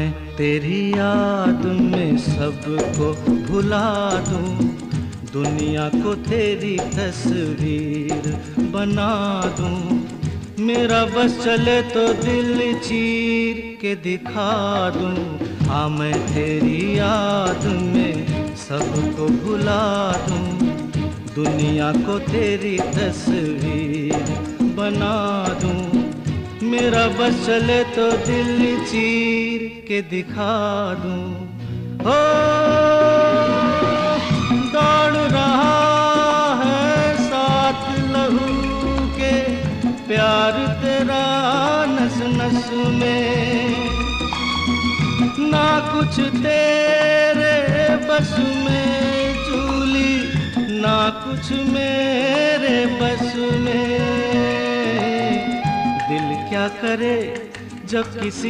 मैं तेरी याद में सबको भुला दूं, दुनिया को तेरी तस्वीर बना दूं। मेरा बस चले तो दिल चीर के दिखा दूं। हाँ मैं तेरी याद में सबको भुला दूं, दुनिया को तेरी तस्वीर बना दूं। मेरा बस चले तो दिल चीर के दिखा दूं। हो दौड़ रहा है साथ लहू के प्यार तेरा नस नस में, ना कुछ तेरे बस में चूली, ना कुछ मेरे बस में। दिल क्या करे जब किसी